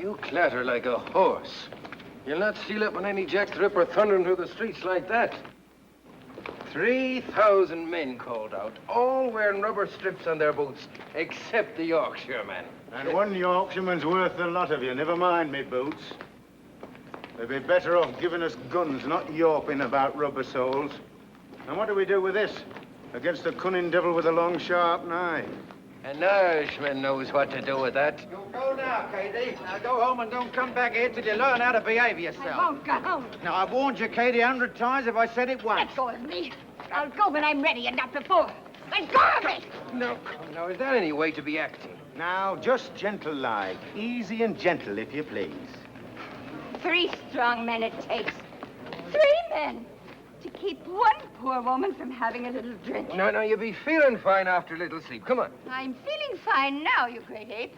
You clatter like a horse. You'll not steal up on any Jack the Ripper thundering through the streets like that. 3,000 men called out, all wearing rubber strips on their boots, except the Yorkshireman. And one Yorkshireman's worth the lot of you, never mind me boots. They'd be better off giving us guns, not yawping about rubber soles. And what do we do with this? Against the cunning devil with a long, sharp knife. An Irishman knows what to do with that. You go now, Katie. Now go home and don't come back here till you learn how to behave yourself. I won't go home. Now, I've warned you, Katie, 100 times if I said it once. Let go of me. I'll go when I'm ready and not before. Let go of me! No, now, is that any way to be acting? Now, just gentle-like. Easy and gentle, if you please. 3 strong men it takes. 3 men to keep one poor woman from having a little drink. No, you'll be feeling fine after a little sleep. Come on. I'm feeling fine now, you great ape.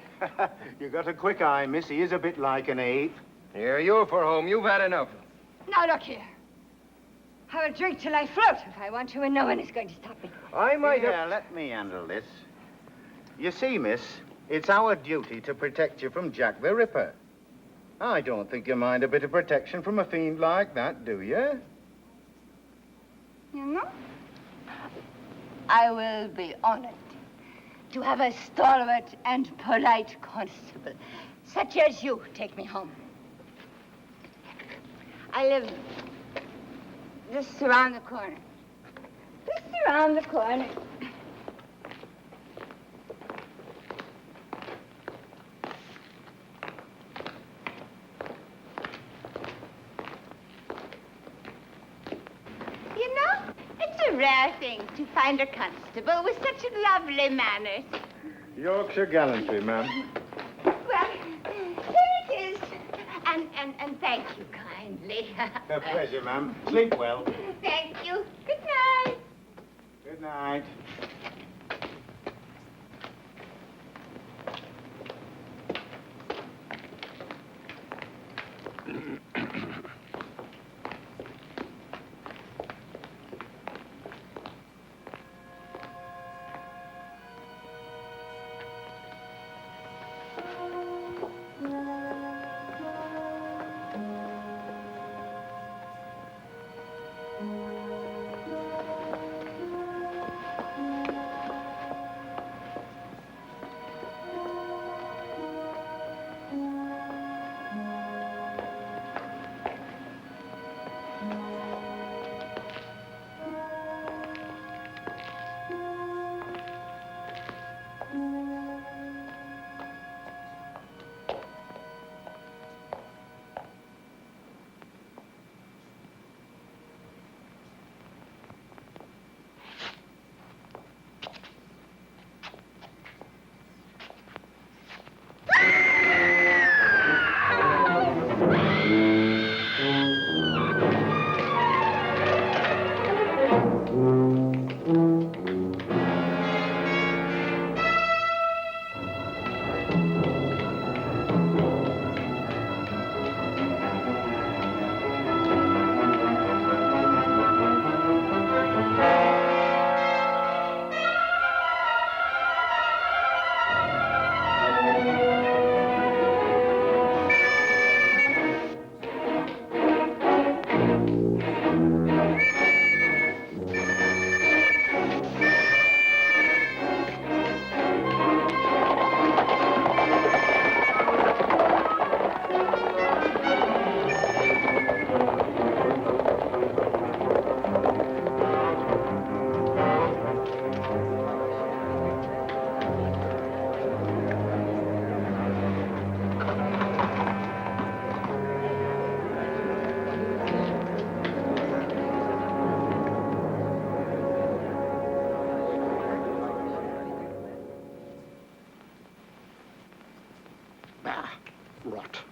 You got a quick eye, miss. He is a bit like an ape. Here, you're for home. You've had enough. Now, look here. I will drink till I float if I want to, and no one is going to stop me. I might Yeah, let me handle this. You see, miss, it's our duty to protect you from Jack the Ripper. I don't think you mind a bit of protection from a fiend like that, do you? You know, I will be honored to have a stalwart and polite constable, such as you, take me home. I live just around the corner. Just around the corner. You know, it's a rare thing to find a constable with such lovely manners. Yorkshire gallantry, ma'am. Well, here it is. And thank you kindly. A pleasure, ma'am. Sleep well. Thank you. Good night. Good night.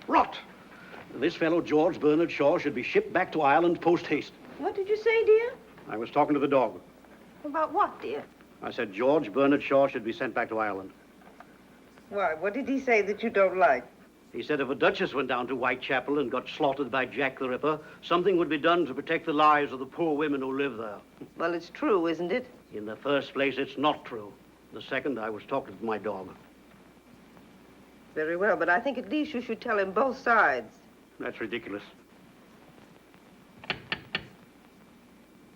Rot. This fellow, George Bernard Shaw, should be shipped back to Ireland post-haste. What did you say, dear? I was talking to the dog. About what, dear? I said George Bernard Shaw should be sent back to Ireland. Why, what did he say that you don't like? He said if a duchess went down to Whitechapel and got slaughtered by Jack the Ripper, something would be done to protect the lives of the poor women who live there. Well, it's true, isn't it? In the first place, it's not true. The second, I was talking to my dog. Very well, but I think at least you should tell him both sides. That's ridiculous.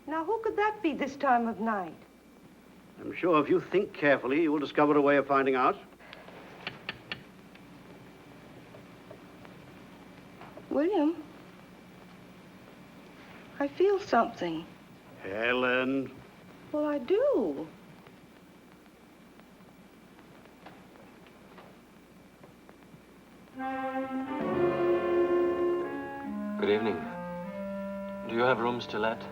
Now, who could that be this time of night? I'm sure if you think carefully, you will discover a way of finding out. William, I feel something. Helen. Well, I do. Good evening. Do you have rooms to let?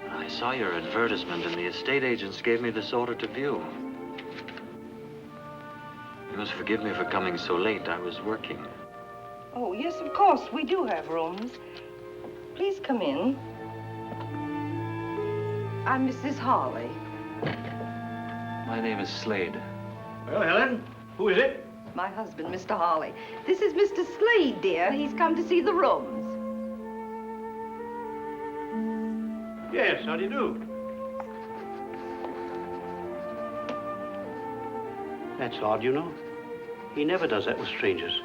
I saw your advertisement and the estate agents gave me this order to view. You must forgive me for coming so late. I was working. Oh, yes, of course, we do have rooms. Please come in. I'm Mrs. Harley. My name is Slade. Well, Helen, who is it? My husband, Mr. Harley. This is Mr. Slade, dear. He's come to see the rooms. Yes, how do you do? That's odd, you know. He never does that with strangers.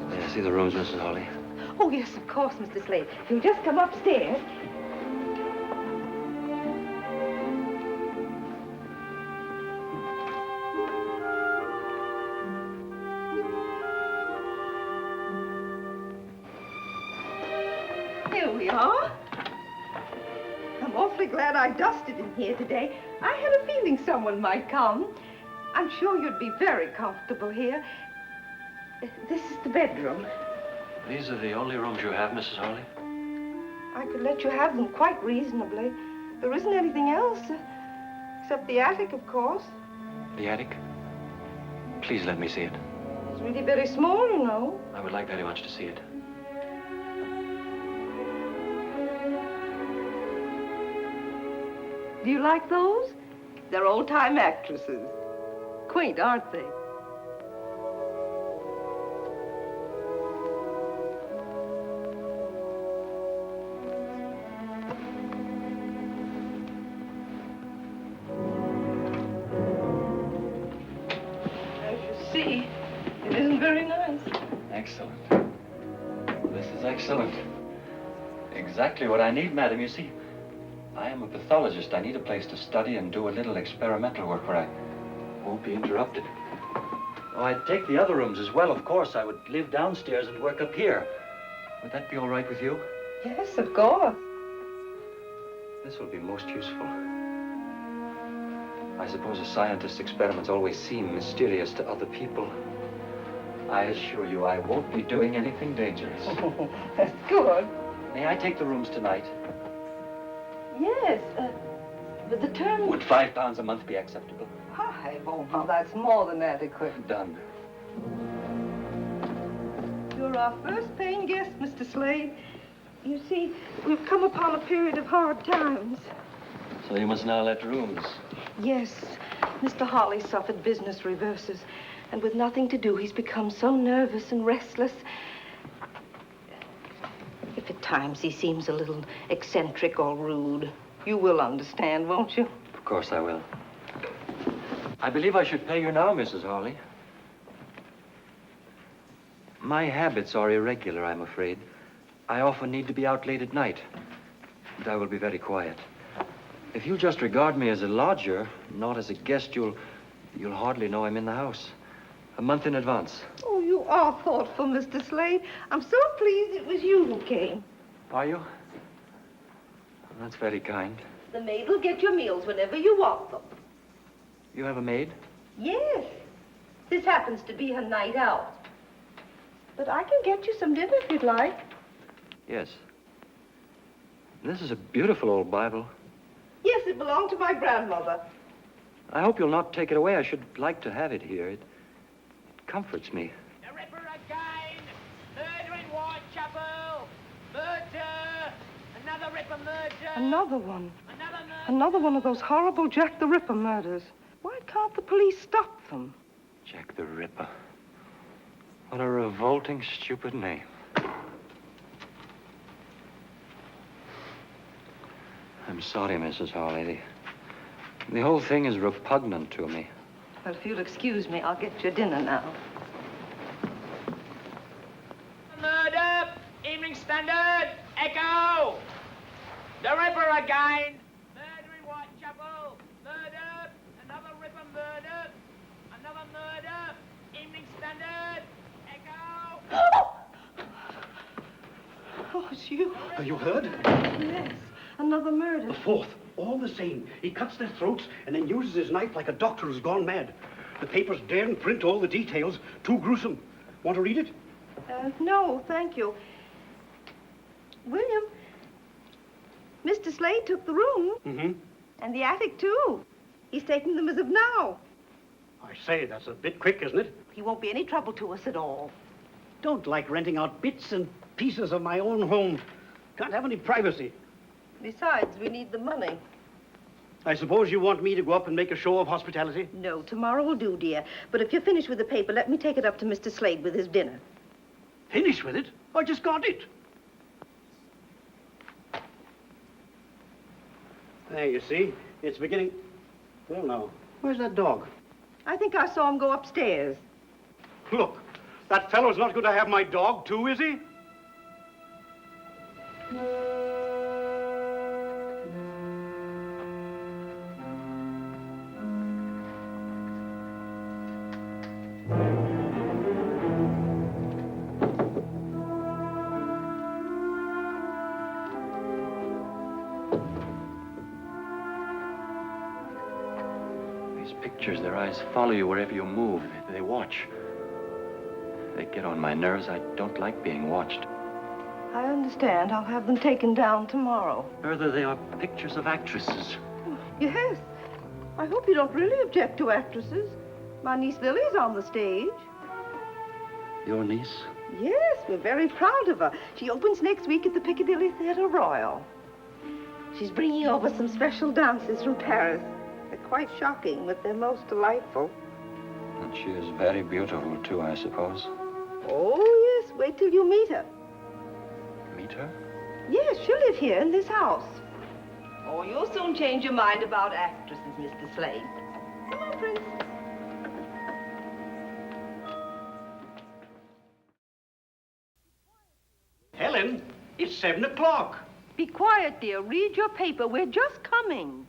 May I see the rooms, Mrs. Harley? Oh, yes, of course, Mr. Slade. You'll just come upstairs. Here we are. I'm awfully glad I dusted in here today. I had a feeling someone might come. I'm sure you'd be very comfortable here. This is the bedroom. These are the only rooms you have, Mrs. Harley? I could let you have them quite reasonably. There isn't anything else, except the attic, of course. The attic? Please let me see it. It's really very small, you know. I would like very much to see it. Do you like those? They're old-time actresses. Quaint, aren't they? As you see, it isn't very nice. Excellent. This is excellent. Exactly what I need, madam. You see, I am a pathologist. I need a place to study and do a little experimental work where I won't be interrupted. Oh, I'd take the other rooms as well, of course. I would live downstairs and work up here. Would that be all right with you? Yes, of course. This will be most useful. I suppose a scientist's experiments always seem mysterious to other people. I assure you I won't be doing anything dangerous. That's good. May I take the rooms tonight? Yes, but the term... Would £5 a month be acceptable? Hi, oh, now that's more than adequate. Done. You're our first paying guest, Mr. Slade. You see, we've come upon a period of hard times. So you must now let rooms. Yes, Mr. Harley suffered business reverses, and with nothing to do, he's become so nervous and restless. If at times he seems a little eccentric or rude, you will understand, won't you? Of course I will. I believe I should pay you now, Mrs. Harley. My habits are irregular, I'm afraid. I often need to be out late at night. And I will be very quiet. If you'll just regard me as a lodger, not as a guest, you'll hardly know I'm in the house. A month in advance. Oh, you are thoughtful, Mr. Slade. I'm so pleased it was you who came. Are you? That's very kind. The maid will get your meals whenever you want them. You have a maid? Yes. This happens to be her night out. But I can get you some dinner if you'd like. Yes. This is a beautiful old Bible. Yes, it belonged to my grandmother. I hope you'll not take it away. I should like to have it here. It comforts me. The Ripper again! Murder in Whitechapel! Murder! Another Ripper murder! Another one. Another murder! Another one of those horrible Jack the Ripper murders. Why can't the police stop them? Jack the Ripper. What a revolting, stupid name. I'm sorry, Mrs. Harley. The whole thing is repugnant to me. Well, if you'll excuse me, I'll get your dinner now. Murder! Evening Standard! Echo! The Ripper again! Murder in Whitechapel! Murder! Another Ripper murder! Another murder! Evening Standard! Echo! Oh, it's you. You heard? Yes, another murder. The fourth. All the same. He cuts their throats and then uses his knife like a doctor who's gone mad. The papers daren't print all the details. Too gruesome. Want to read it? No, thank you. William, Mr. Slade took the room. Mm-hmm. And the attic, too. He's taking them as of now. I say, that's a bit quick, isn't it? He won't be any trouble to us at all. Don't like renting out bits and pieces of my own home. Can't have any privacy. Besides, we need the money. I suppose you want me to go up and make a show of hospitality? No, tomorrow will do, dear. But if you're finished with the paper, let me take it up to Mr. Slade with his dinner. Finished with it? I just got it. There, you see, it's beginning. Well, now, where's that dog? I think I saw him go upstairs. Look, that fellow's not going to have my dog, too, is he? Pictures, their eyes follow you wherever you move. They watch. They get on my nerves. I don't like being watched. I understand. I'll have them taken down tomorrow. Further, they are pictures of actresses. Yes. I hope you don't really object to actresses. My niece Lily's on the stage. Your niece? Yes, we're very proud of her. She opens next week at the Piccadilly Theatre Royal. She's bringing over some special dances from Paris. They're quite shocking, but they're most delightful. And she is very beautiful, too, I suppose. Oh, yes. Wait till you meet her. Meet her? Yes, she'll live here in this house. Oh, you'll soon change your mind about actresses, Mr. Slade. Come on, Prince. Helen, it's 7 o'clock. Be quiet, dear. Read your paper. We're just coming.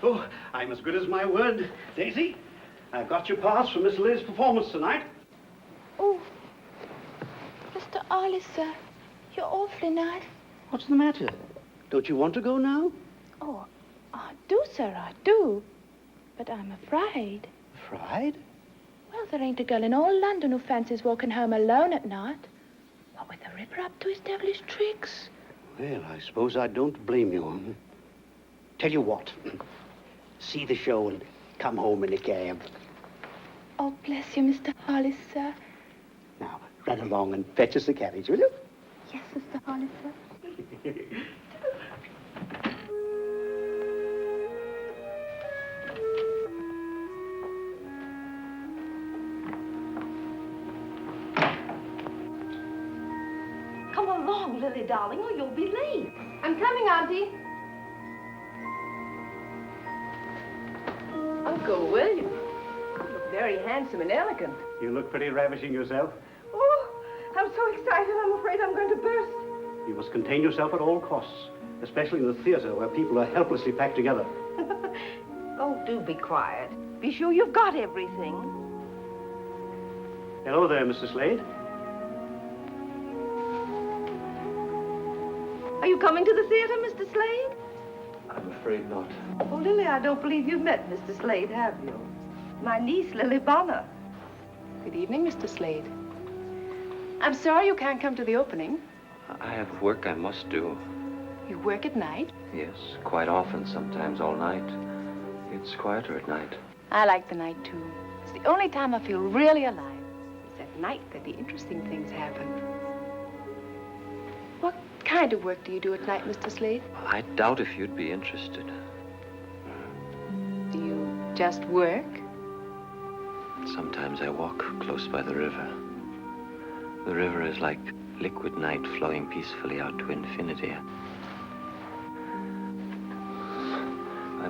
Oh, I'm as good as my word. Daisy, I've got your pass for Miss Liz's performance tonight. Oh, Mr. Harley, sir, you're awfully nice. What's the matter? Don't you want to go now? Oh, I do, sir, I do. But I'm afraid. Afraid? Well, there ain't a girl in all London who fancies walking home alone at night. What with the Ripper up to his devilish tricks. Well, I suppose I don't blame you. Tell you what. See the show and come home in a cab. Oh, bless you, Mr. Harley, sir. Now, run along and fetch us a carriage, will you? Yes, Mr. Harley, sir. Come along, Lily, darling, or you'll be late. I'm coming, Auntie. Uncle William, you look very handsome and elegant. You look pretty ravishing yourself. Oh, I'm so excited, I'm afraid I'm going to burst. You must contain yourself at all costs, especially in the theater where people are helplessly packed together. Oh, do be quiet. Be sure you've got everything. Hello there, Mr. Slade. Are you coming to the theater, Mr. Slade? I'm afraid not. Oh, Lily, I don't believe you've met Mr. Slade, have you? My niece, Lily Bonner. Good evening, Mr. Slade. I'm sorry you can't come to the opening. I have work I must do. You work at night? Yes, quite often, sometimes all night. It's quieter at night. I like the night, too. It's the only time I feel really alive. It's at night that the interesting things happen. What kind of work do you do at night, Mr. Slade? I doubt if you'd be interested. Do you just work? Sometimes I walk close by the river. The river is like liquid night flowing peacefully out to infinity.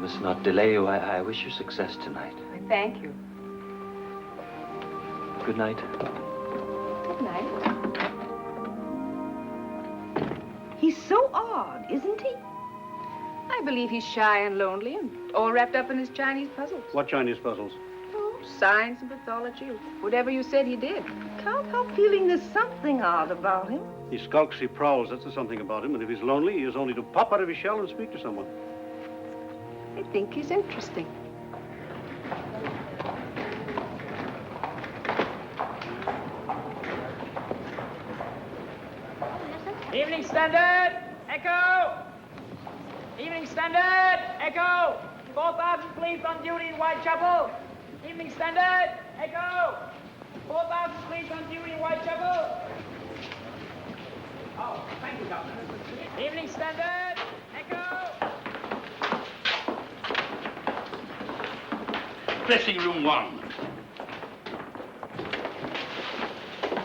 must not delay you. I wish you success tonight. I thank you. Good night. Good night. He's so odd, isn't he? I believe he's shy and lonely and all wrapped up in his Chinese puzzles. What Chinese puzzles? Oh, science and pathology, whatever you said he did. Can't help feeling there's something odd about him. He skulks, he prowls, that's the something about him. And if he's lonely, he is only to pop out of his shell and speak to someone. I think he's interesting. Evening Standard, Echo! Evening Standard, Echo! 4,000 police on duty in Whitechapel. Evening Standard, Echo! 4,000 police on duty in Whitechapel. Oh, thank you, Governor. Evening Standard, Echo! Dressing room 1.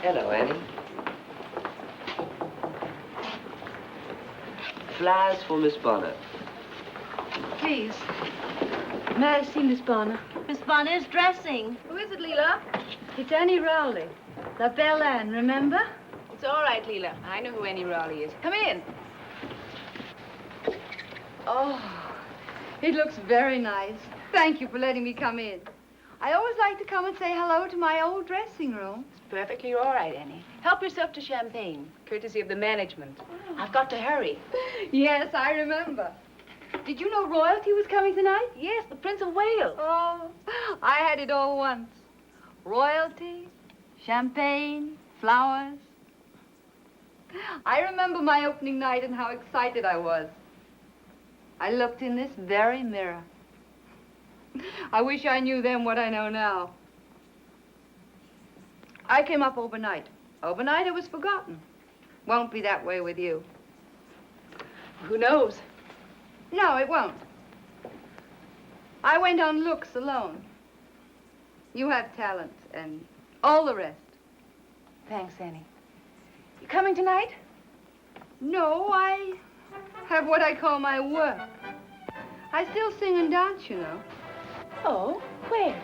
Hello, Annie. Flowers for Miss Bonner. Please. May I see Miss Bonner? Miss Bonner's dressing. Who is it, Leela? It's Annie Rowley. La Belle Anne, remember? It's all right, Leela. I know who Annie Raleigh is. Come in. Oh, it looks very nice. Thank you for letting me come in. I always like to come and say hello to my old dressing room. It's perfectly all right, Annie. Help yourself to champagne, courtesy of the management. I've got to hurry. Yes, I remember. Did you know royalty was coming tonight? Yes, the Prince of Wales. Oh, I had it all once. Royalty, champagne, flowers. I remember my opening night and how excited I was. I looked in this very mirror. I wish I knew then what I know now. I came up overnight. Overnight it was forgotten. Won't be that way with you. Who knows? No, it won't. I went on looks alone. You have talent and all the rest. Thanks, Annie. You coming tonight? No, I have what I call my work. I still sing and dance, you know. Oh, where?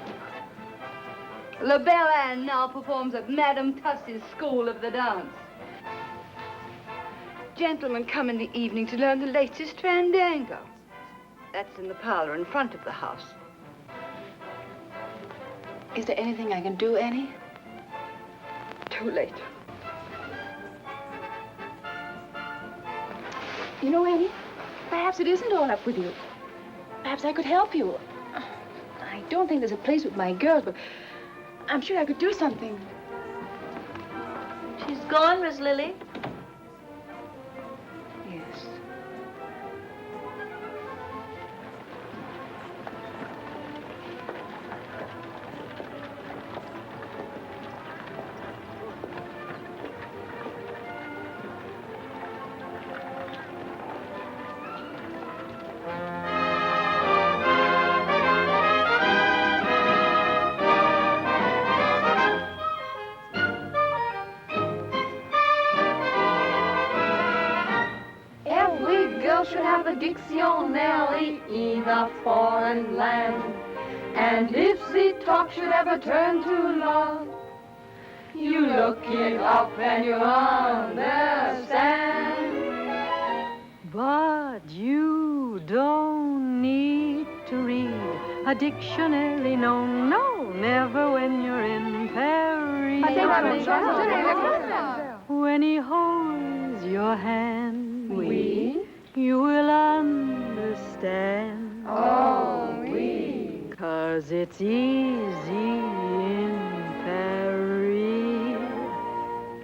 La Belle Anne now performs at Madame Tussie's School of the Dance. Gentlemen come in the evening to learn the latest fandango. That's in the parlor in front of the house. Is there anything I can do, Annie? Too late. You know, Annie, perhaps it isn't all up with you. Perhaps I could help you. I don't think there's a place with my girls, but I'm sure I could do something. She's gone, Miss Lily. Yes. Dictionary in a foreign land. And if the talk should ever turn to love, you look it up and you understand. But you don't need to read a dictionary, no, no, never when you're in Paris. When he holds your hand, you will understand. Oh, oui. 'Cause it's easy in Paris.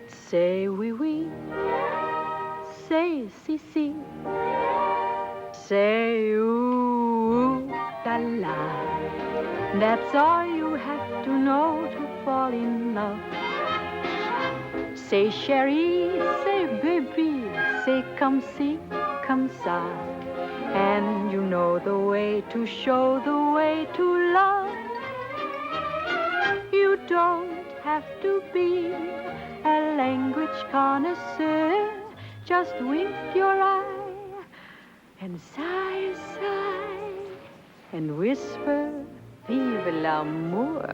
Say oui, oui. Say si, si. Say ooh, la, la. That's all you have to know to fall in love. Say chérie, say baby, say come see. Come ça, and you know the way to show the way to love. You don't have to be a language connoisseur. Just wink your eye and sigh, sigh. and whisper, vive l'amour.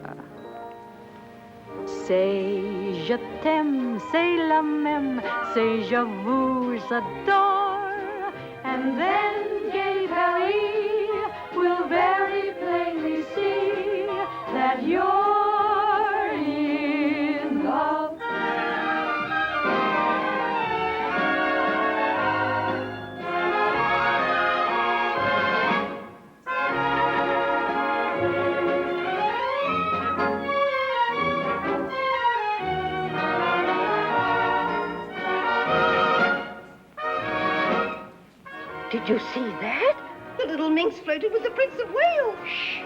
Say je t'aime, say la même, say je vous adore, and then gay Paris will very plainly see that you're in love. Did you see that? The little minx flirted with the Prince of Wales. Shh.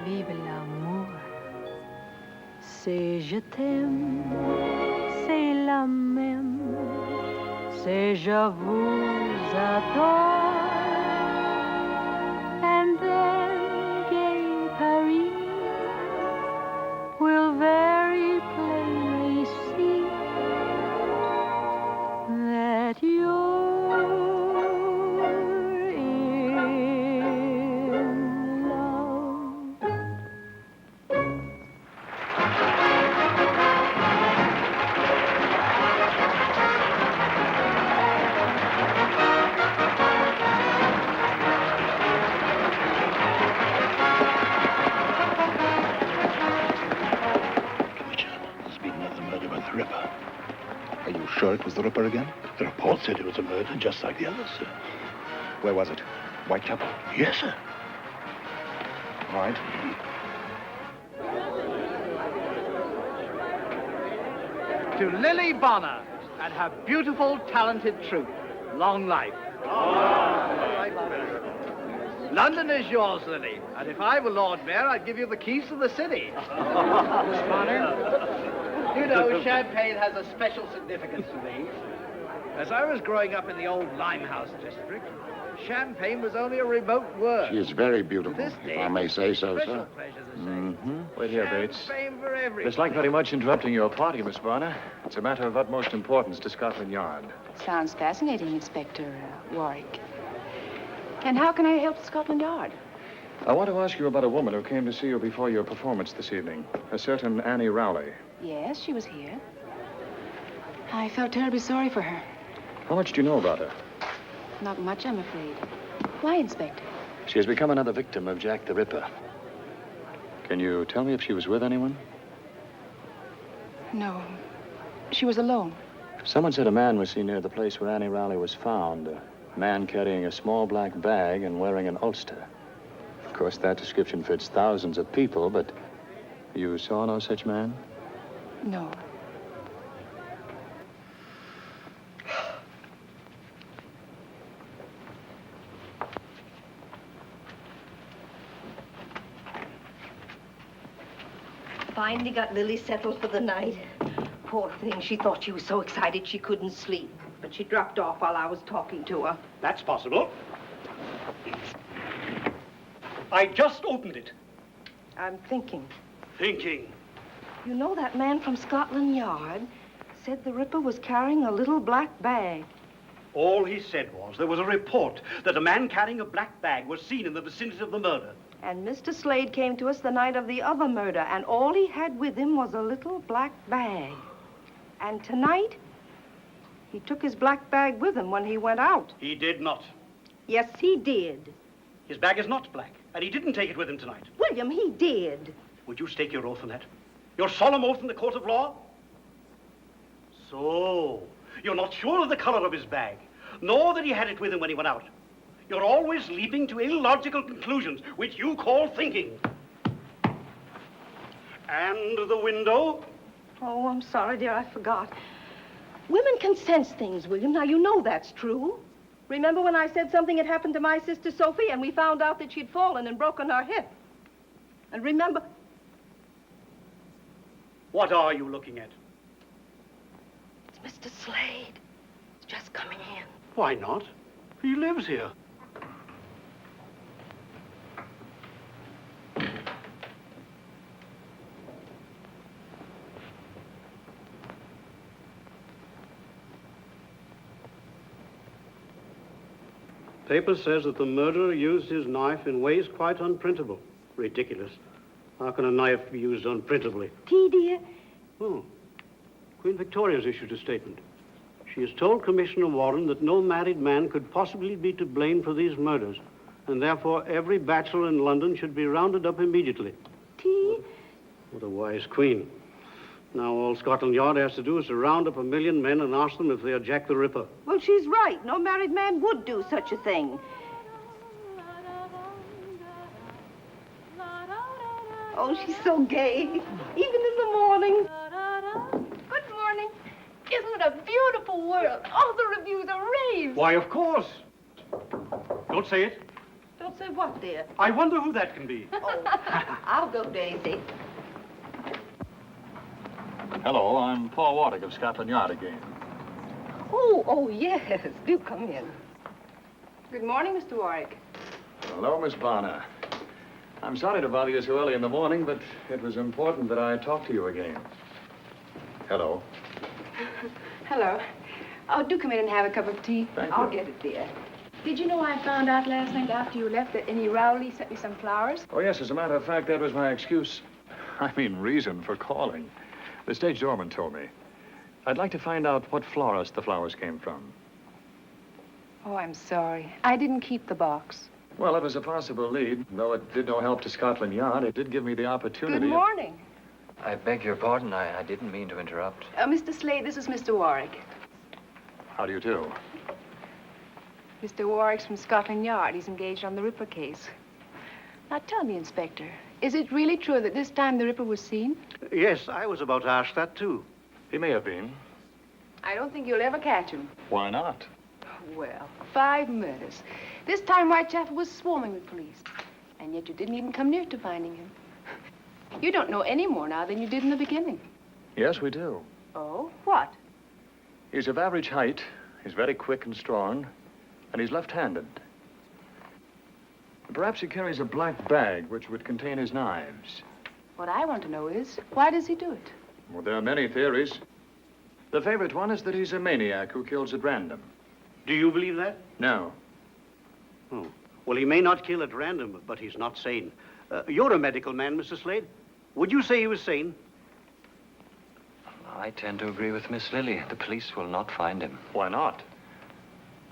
Vive l'amour. C'est je t'aime, c'est la même, c'est je vous adore. And then gay Paris will very plainly see that you're in love. There's been another murder by the Ripper. Are you sure it was the Ripper again? The report said it was a murder just like the others, sir. Where was it? Whitechapel? Yes, sir. All right. To Lily Bonner and her beautiful, talented troupe, long life. London is yours, Lily, and if I were Lord Mayor, I'd give you the keys to the city. Miss Bonner? You know, champagne has a special significance to me. As I was growing up in the old Limehouse district, champagne was only a remote word. She is very beautiful, To this if day, I may say so, special sir. pleasure to say. Mm-hmm. Wait here, Bates. Champagne for everyone. It's like very much interrupting your party, Miss Bonner. It's a matter of utmost importance to Scotland Yard. Sounds fascinating, Inspector Warwick. And how can I help Scotland Yard? I want to ask you about a woman who came to see you before your performance this evening. A certain Annie Rowley. Yes, she was here. I felt terribly sorry for her. How much do you know about her? Not much, I'm afraid. Why, Inspector? She has become another victim of Jack the Ripper. Can you tell me if she was with anyone? No. She was alone. Someone said a man was seen near the place where Annie Rowley was found. A man carrying a small black bag and wearing an ulster. Of course, that description fits thousands of people, but you saw no such man? No. Finally got Lily settled for the night. Poor thing, she thought she was so excited she couldn't sleep. But she dropped off while I was talking to her. That's possible. I just opened it. I'm thinking. Thinking. You know that man from Scotland Yard said the Ripper was carrying a little black bag. All he said was there was a report that a man carrying a black bag was seen in the vicinity of the murder. And Mr. Slade came to us the night of the other murder, and all he had with him was a little black bag. And tonight, he took his black bag with him when he went out. He did not. Yes, he did. His bag is not black, and he didn't take it with him tonight. William, he did. Would you stake your oath on that? Your solemn oath in the court of law? So, you're not sure of the color of his bag, nor that he had it with him when he went out. You're always leaping to illogical conclusions, which you call thinking. And the window? Oh, I'm sorry, dear, I forgot. Women can sense things, William. Now, you know that's true. Remember when I said something had happened to my sister Sophie and we found out that she'd fallen and broken her hip? And remember... What are you looking at? It's Mr. Slade. He's just coming in. Why not? He lives here. Paper says that the murderer used his knife in ways quite unprintable. Ridiculous. How can a knife be used unprintably? Tea, dear? Oh. Queen Victoria's issued a statement. She has told Commissioner Warren that no married man could possibly be to blame for these murders, and therefore every bachelor in London should be rounded up immediately. Tea? What a wise queen. Now all Scotland Yard has to do is to round up 1 million men and ask them if they are Jack the Ripper. Well, she's right. No married man would do such a thing. Oh, she's so gay, even in the morning. Good morning. Isn't it a beautiful world? All the reviews are raved. Why, of course. Don't say it. Don't say what, dear? I wonder who that can be. Oh, I'll go, Daisy. Hello, I'm Paul Warwick of Scotland Yard again. Oh, yes. Do come in. Good morning, Mr. Warwick. Hello, Miss Bonner. I'm sorry to bother you so early in the morning, but it was important that I talk to you again. Hello. Hello. Oh, do come in and have a cup of tea. Thank I'll you. get it, dear. Did you know I found out last night after you left that Annie Rowley sent me some flowers? Oh, yes, as a matter of fact, that was my excuse. I mean, reason for calling. The stage doorman told me. I'd like to find out what florist the flowers came from. Oh, I'm sorry. I didn't keep the box. Well, it was a possible lead. Though it did no help to Scotland Yard, it did give me the opportunity. Good morning. I beg your pardon. I didn't mean to interrupt. Mr. Slade, this is Mr. Warwick. How do you do? Mr. Warwick's from Scotland Yard. He's engaged on the Ripper case. Now, tell me, Inspector, is it really true that this time the Ripper was seen? Yes, I was about to ask that, too. He may have been. I don't think you'll ever catch him. Why not? Well, 5 murders. This time Whitechapel was swarming with police. And yet you didn't even come near to finding him. You don't know any more now than you did in the beginning. Yes, we do. Oh, what? He's of average height, he's very quick and strong, and he's left-handed. Perhaps he carries a black bag which would contain his knives. What I want to know is, why does he do it? Well, there are many theories. The favorite one is that he's a maniac who kills at random. Do you believe that? No. Oh. Well, he may not kill at random, but he's not sane. You're a medical man, Mr. Slade. Would you say he was sane? I tend to agree with Miss Lily. The police will not find him. Why not?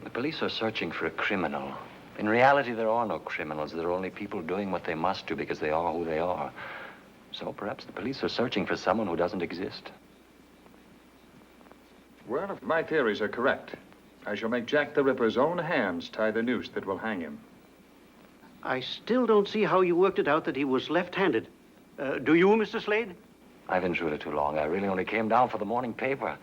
The police are searching for a criminal. In reality, there are no criminals. There are only people doing what they must do because they are who they are. So perhaps the police are searching for someone who doesn't exist. Well, if my theories are correct, I shall make Jack the Ripper's own hands tie the noose that will hang him. I still don't see how you worked it out that he was left-handed. Do you, Mr. Slade? I've intruded too long. I really only came down for the morning paper.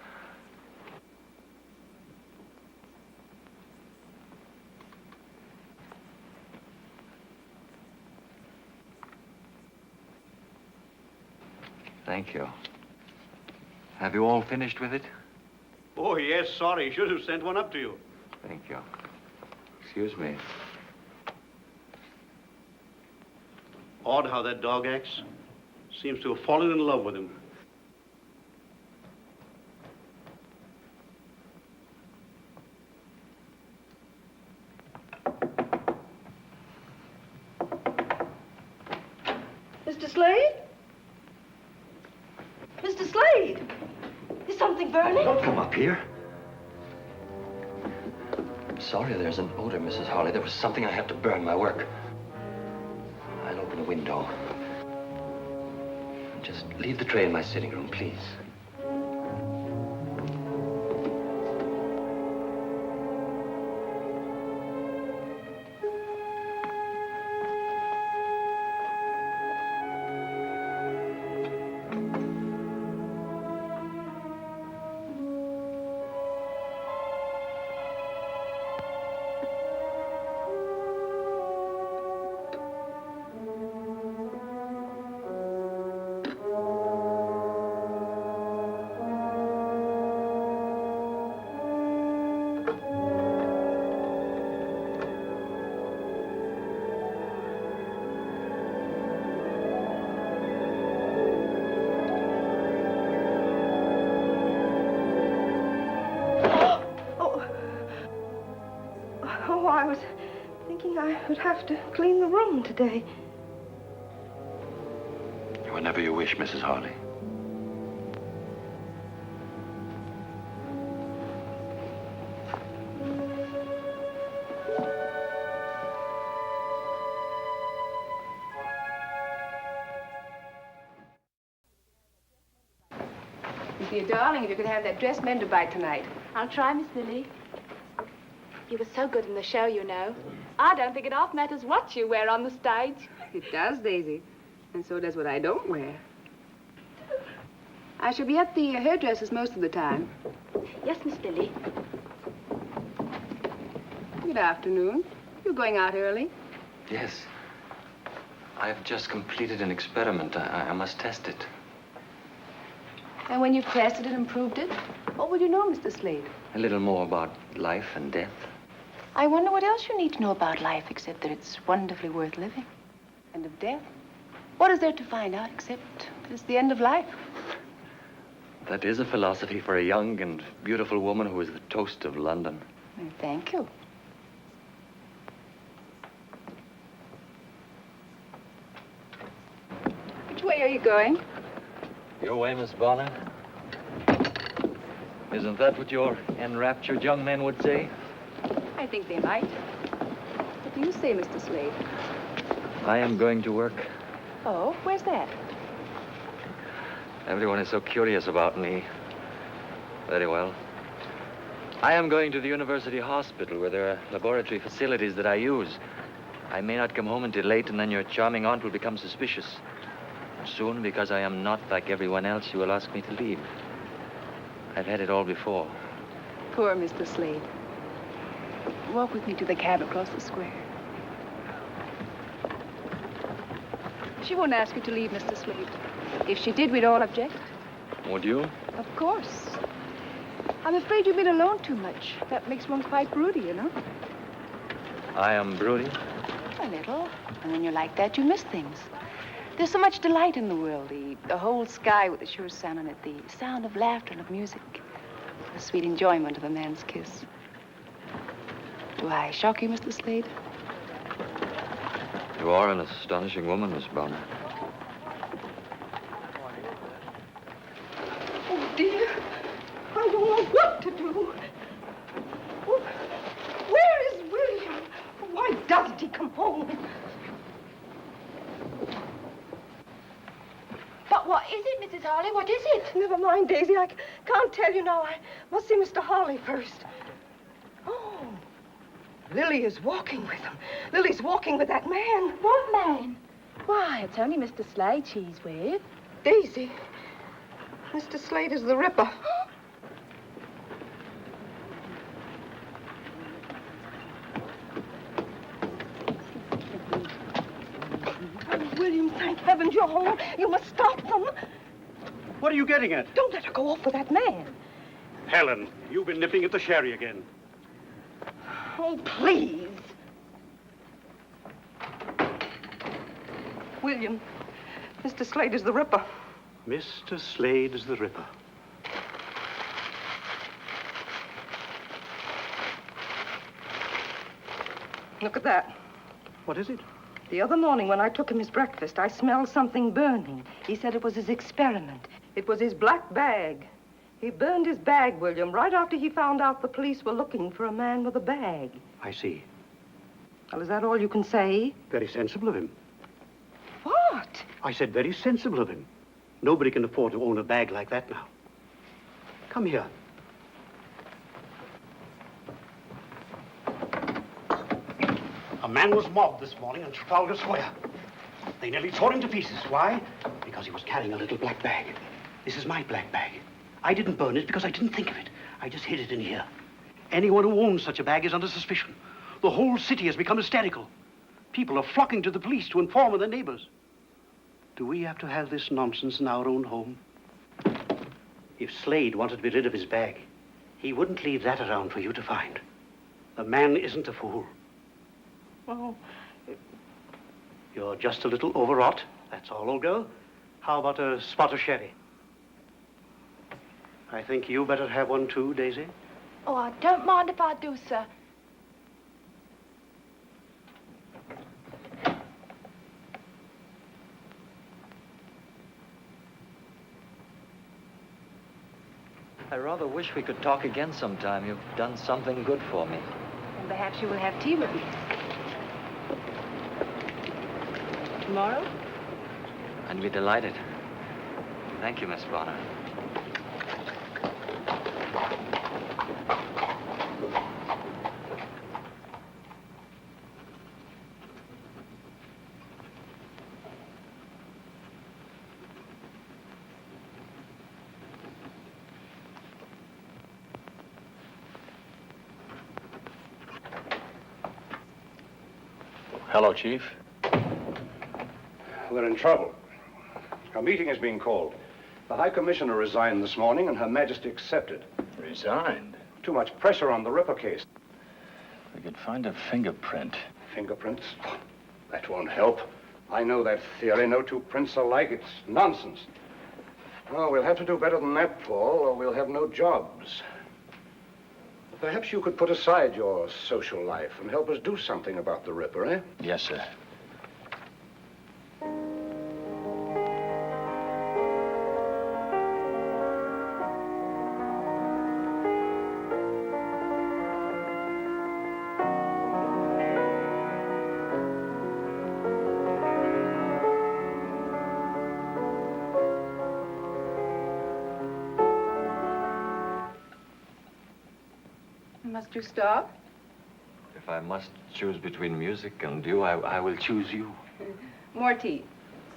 Thank you. Have you all finished with it? Oh, yes, sorry. Should have sent one up to you. Thank you. Excuse me. Odd how that dog acts. Seems to have fallen in love with him. Mr. Slade? Mr. Slade! Is something burning? Don't come up here. I'm sorry there's an odor, Mrs. Harley. There was something I had to burn, my work. I'll open the window. Just leave the tray in my sitting room, please. mean I would have to clean the room today. Whenever you wish, Mrs. Harley. You'd be a darling if you could have that dress mended by tonight. I'll try, Miss Lily. You were so good in the show, you know. I don't think it half matters what you wear on the stage. It does, Daisy. And so does what I don't wear. I shall be at the hairdresser's most of the time. Yes, Miss Lily. Good afternoon. You're going out early? Yes. I've just completed an experiment. I must test it. And when you've tested it and proved it, what will you know, Mr. Slade? A little more about life and death. I wonder what else you need to know about life except that it's wonderfully worth living. And of death? What is there to find out except that it's the end of life? That is a philosophy for a young and beautiful woman who is the toast of London. Thank you. Which way are you going? Your way, Miss Bonner. Isn't that what your enraptured young men would say? I think they might. What do you say, Mr. Slade? I am going to work. Oh, where's that? Everyone is so curious about me. Very well. I am going to the university hospital where there are laboratory facilities that I use. I may not come home until late, and then your charming aunt will become suspicious. Soon, because I am not like everyone else, you will ask me to leave. I've had it all before. Poor Mr. Slade. Walk with me to the cab across the square. She won't ask you to leave, Mr. Slade. If she did, we'd all object. Would you? Of course. I'm afraid you've been alone too much. That makes one quite broody, you know. I am brooding. A little. And when you're like that, you miss things. There's so much delight in the world. The whole sky with the sure sun on it. The sound of laughter and of music. The sweet enjoyment of a man's kiss. Do I shock you, Mr. Slade? You are an astonishing woman, Miss Bonner. Oh, dear. I don't know what to do. Oh, where is William? Why doesn't he come home? But what is it, Mrs. Harley? What is it? Never mind, Daisy. I can't tell you now. I must see Mr. Harley first. Oh, Lily is walking with him. Lily's walking with that man. What man? Why, it's only Mr. Slade she's with. Daisy, Mr. Slade is the Ripper. Oh, William, thank heavens you're home. You must stop them. What are you getting at? Don't let her go off with that man. Helen, you've been nipping at the sherry again. Oh, please. William, Mr. Slade is the Ripper. Mr. Slade is the Ripper. Look at that. What is it? The other morning when I took him his breakfast, I smelled something burning. He said it was his experiment. It was his black bag. He burned his bag, William, right after he found out the police were looking for a man with a bag. I see. Well, is that all you can say? Very sensible of him. What? I said very sensible of him. Nobody can afford to own a bag like that now. Come here. A man was mobbed this morning on Trafalgar Square. They nearly tore him to pieces. Why? Because he was carrying a little black bag. This is my black bag. I didn't burn it because I didn't think of it. I just hid it in here. Anyone who owns such a bag is under suspicion. The whole city has become hysterical. People are flocking to the police to inform of their neighbors. Do we have to have this nonsense in our own home? If Slade wanted to be rid of his bag, he wouldn't leave that around for you to find. The man isn't a fool. Well, You're just a little overwrought. That's all, old girl. How about a spot of sherry? I think you better have one too, Daisy. Oh, I don't mind if I do, sir. I rather wish we could talk again sometime. You've done something good for me. And perhaps you will have tea with me. Tomorrow? I'd be delighted. Thank you, Miss Bonner. Hello, Chief. We're in trouble. A meeting is being called. The High Commissioner resigned this morning, and Her Majesty accepted. Resigned? Too much pressure on the Ripper case. We could find a fingerprint. Fingerprints? That won't help. I know that theory. No two prints are alike. It's nonsense. Oh, we'll have to do better than that, Paul, or we'll have no jobs. Perhaps you could put aside your social life and help us do something about the Ripper, eh? Yes, sir. Must you stop? If I must choose between music and you, I will choose you. More tea.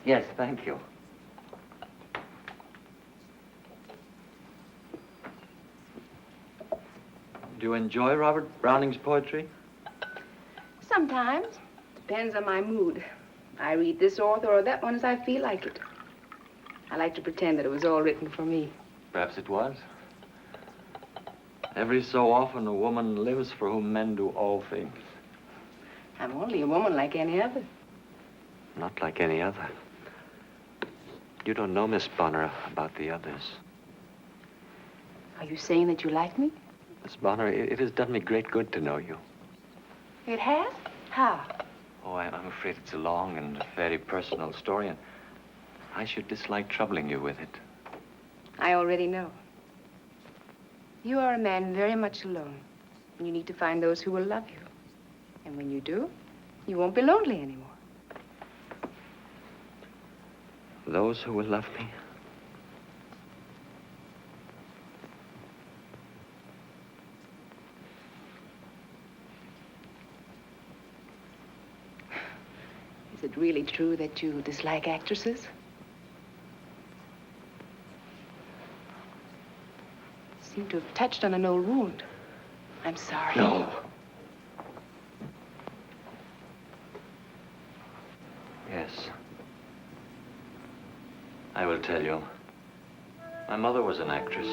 Yes, thank you. Do you enjoy Robert Browning's poetry? Sometimes. Depends on my mood. I read this author or that one as I feel like it. I like to pretend that it was all written for me. Perhaps it was. Every so often, a woman lives for whom men do all things. I'm only a woman like any other. Not like any other. You don't know, Miss Bonner, about the others. Are you saying that you like me? Miss Bonner, it has done me great good to know you. It has? How? Oh, I'm afraid it's a long and very personal story, and I should dislike troubling you with it. I already know. You are a man very much alone, and you need to find those who will love you. And when you do, you won't be lonely anymore. Those who will love me? Is it really true that you dislike actresses? Seem to have touched on an old wound. I'm sorry. No. Yes. I will tell you. My mother was an actress.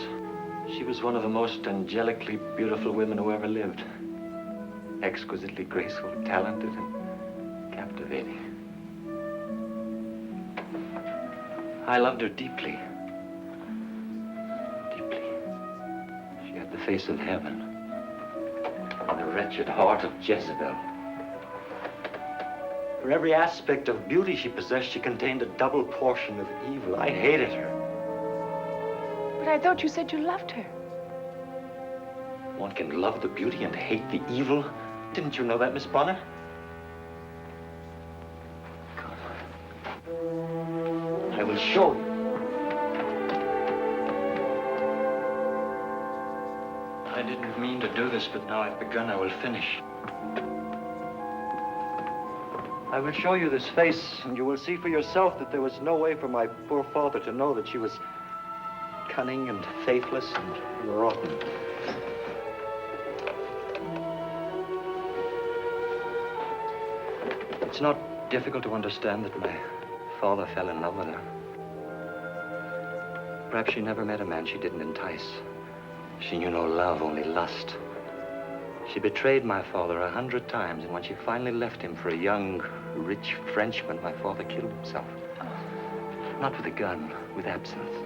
She was one of the most angelically beautiful women who ever lived. Exquisitely graceful, talented, and captivating. I loved her deeply. The face of heaven and the wretched heart of Jezebel. For every aspect of beauty she possessed, she contained a double portion of evil. I hated her. But I thought you said you loved her. One can love the beauty and hate the evil. Didn't you know that, Miss Bonner? Come. I will show you. I didn't mean to do this, but now I've begun, I will finish. I will show you this face, and you will see for yourself that there was no way for my poor father to know that she was cunning and faithless and rotten. It's not difficult to understand that my father fell in love with her. Perhaps she never met a man she didn't entice. She knew no love, only lust. She betrayed my father 100 times, and when she finally left him for a young, rich Frenchman, my father killed himself. Not with a gun, with absinthe.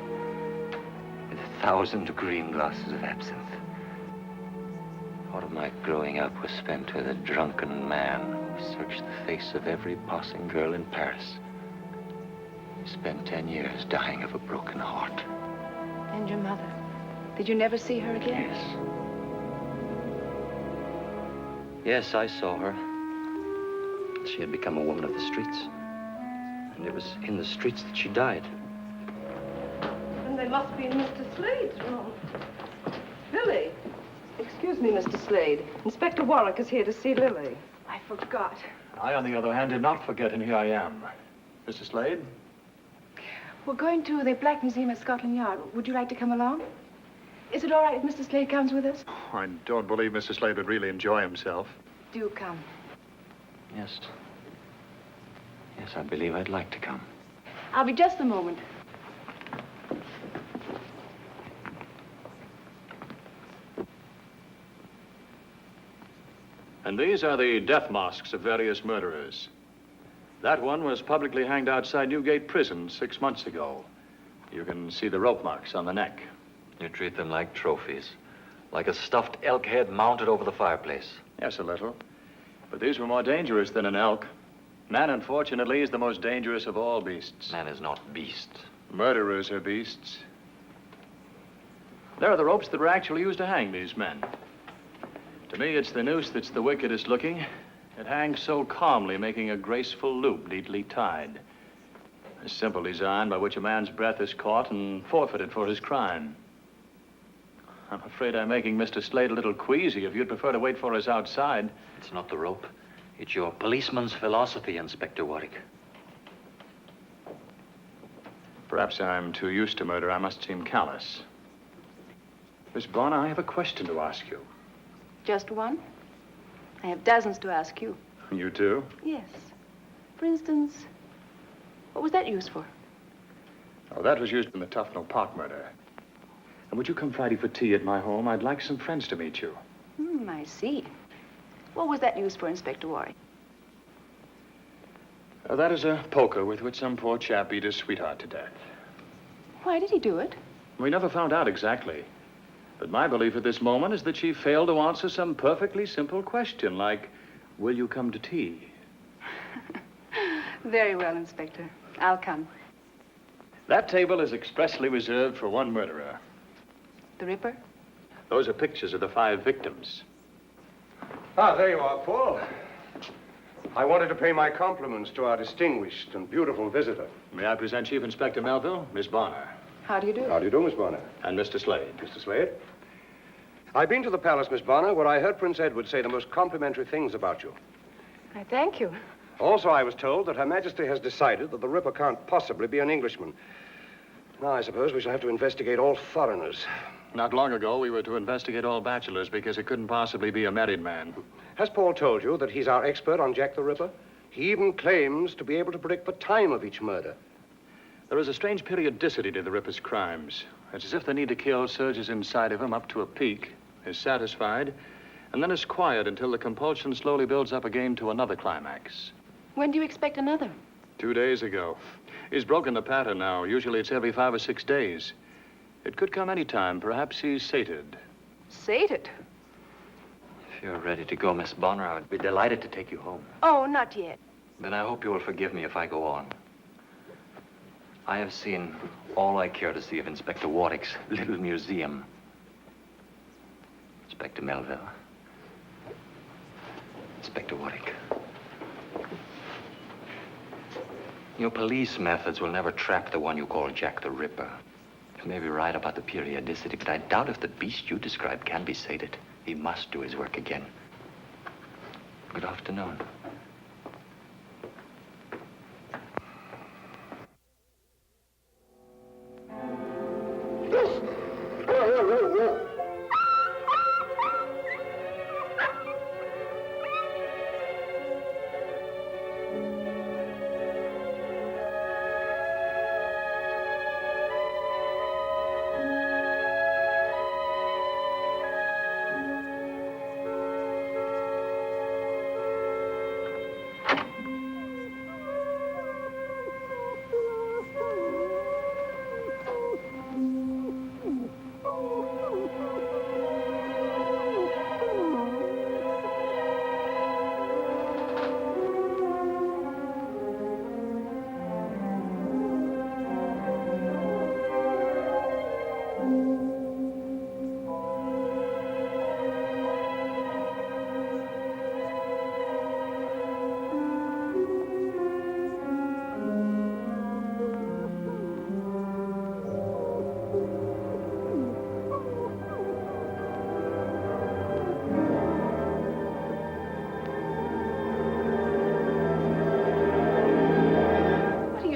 With 1,000 green glasses of absinthe. Part of my growing up was spent with a drunken man who searched the face of every passing girl in Paris. He spent 10 years dying of a broken heart. And your mother? Did you never see her again? Yes. Yes, I saw her. She had become a woman of the streets. And it was in the streets that she died. And they must be in Mr. Slade's room. Lily. Excuse me, Mr. Slade. Inspector Warwick is here to see Lily. I forgot. I, on the other hand, did not forget, and here I am. Mr. Slade? We're going to the Black Museum at Scotland Yard. Would you like to come along? Is it all right if Mr. Slade comes with us? I don't believe Mr. Slade would really enjoy himself. Do come. Yes. Yes, I believe I'd like to come. I'll be just a moment. And these are the death masks of various murderers. That one was publicly hanged outside Newgate Prison 6 months ago. You can see the rope marks on the neck. You treat them like trophies. Like a stuffed elk head mounted over the fireplace. Yes, a little. But these were more dangerous than an elk. Man, unfortunately, is the most dangerous of all beasts. Man is not beast. Murderers are beasts. There are the ropes that were actually used to hang these men. To me, it's the noose that's the wickedest looking. It hangs so calmly, making a graceful loop neatly tied. A simple design by which a man's breath is caught and forfeited for his crime. I'm afraid I'm making Mr. Slade a little queasy. If you'd prefer to wait for us outside. It's not the rope. It's your policeman's philosophy, Inspector Warwick. Perhaps I'm too used to murder. I must seem callous. Miss Bonner, I have a question to ask you. Just one? I have dozens to ask you. You too? Yes. For instance, what was that used for? Oh, that was used in the Tufnell Park murder. And would you come Friday for tea at my home? I'd like some friends to meet you. I see. What was that used for, Inspector Warwick? That is a poker with which some poor chap beat his sweetheart to death. Why did he do it? We never found out exactly. But my belief at this moment is that she failed to answer some perfectly simple question, like, will you come to tea? Very well, Inspector. I'll come. That table is expressly reserved for one murderer. The Ripper? Those are pictures of the 5 victims. Ah, there you are, Paul. I wanted to pay my compliments to our distinguished and beautiful visitor. May I present Chief Inspector Melville, Miss Bonner. How do you do? How do you do, Miss Bonner? And Mr. Slade. Mr. Slade? I've been to the palace, Miss Bonner, where I heard Prince Edward say the most complimentary things about you. I thank you. Also, I was told that Her Majesty has decided that the Ripper can't possibly be an Englishman. Now, I suppose we shall have to investigate all foreigners. Not long ago, we were to investigate all bachelors because it couldn't possibly be a married man. Has Paul told you that he's our expert on Jack the Ripper? He even claims to be able to predict the time of each murder. There is a strange periodicity to the Ripper's crimes. It's as if the need to kill surges inside of him up to a peak, is satisfied, and then is quiet until the compulsion slowly builds up again to another climax. When do you expect another? 2 days ago. He's broken the pattern now. Usually it's every 5 or 6 days. It could come any time. Perhaps he's sated. Sated? If you're ready to go, Miss Bonner, I would be delighted to take you home. Oh, not yet. Then I hope you will forgive me if I go on. I have seen all I care to see of Inspector Warwick's little museum. Inspector Melville. Inspector Warwick. Your police methods will never trap the one you call Jack the Ripper. You may be right about the periodicity, but I doubt if the beast you described can be sated. He must do his work again. Good afternoon.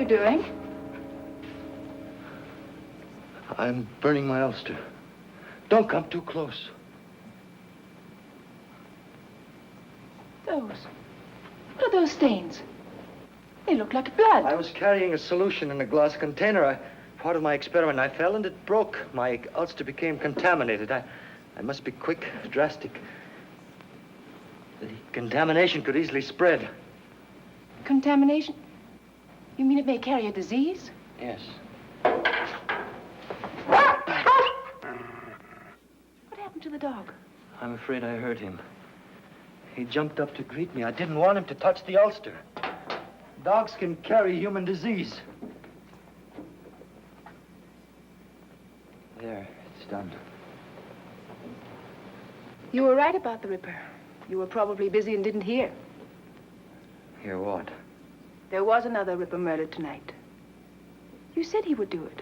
you doing? I'm burning my ulster. Don't come too close. What are those stains? They look like blood. I was carrying a solution in a glass container. Part of my experiment, I fell and it broke. My ulster became contaminated. I must be quick, drastic. The contamination could easily spread. Contamination? You mean it may carry a disease? Yes. What happened to the dog? I'm afraid I hurt him. He jumped up to greet me. I didn't want him to touch the ulster. Dogs can carry human disease. There, it's done. You were right about the Ripper. You were probably busy and didn't hear. Hear what? There was another Ripper murdered tonight. You said he would do it.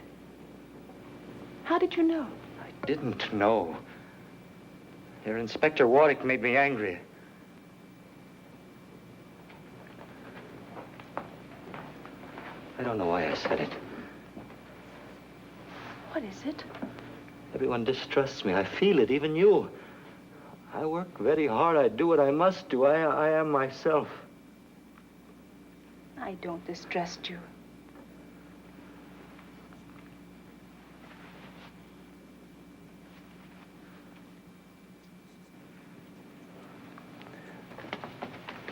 How did you know? I didn't know. Your Inspector Warwick made me angry. I don't know why I said it. What is it? Everyone distrusts me. I feel it, even you. I work very hard. I do what I must do. I am myself. I don't distrust you.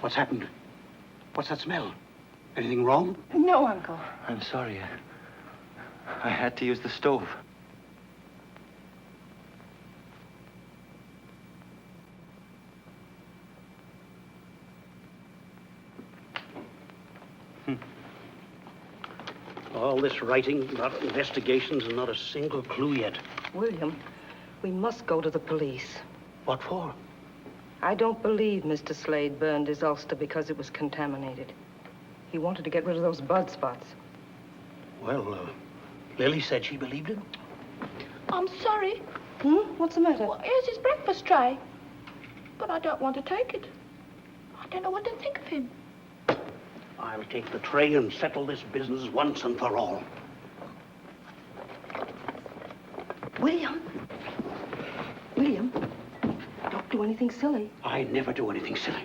What's happened? What's that smell? Anything wrong? No, Uncle. I'm sorry. I had to use the stove. All this writing, not investigations, and not a single clue yet. William, we must go to the police. What for? I don't believe Mr. Slade burned his ulster because it was contaminated. He wanted to get rid of those blood spots. Well, Lily said she believed him. I'm sorry. What's the matter? Well, here's his breakfast tray. But I don't want to take it. I don't know what to think of him. I'll take the tray and settle this business once and for all. William. William, don't do anything silly. I never do anything silly.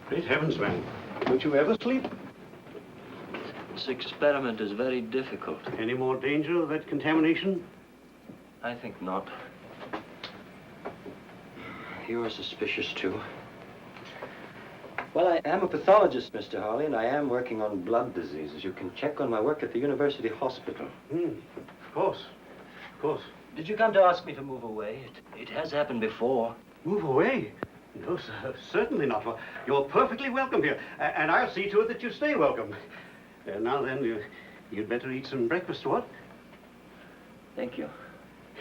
Great heavens, man. Don't you ever sleep? This experiment is very difficult. Any more danger of that contamination? I think not. You are suspicious, too. Well, I am a pathologist, Mr. Harley, and I am working on blood diseases. You can check on my work at the University Hospital. Of course. Of course. Did you come to ask me to move away? It has happened before. Move away? No, sir, certainly not. You're perfectly welcome here, and I'll see to it that you stay welcome. Now then, you'd better eat some breakfast, what? Thank you.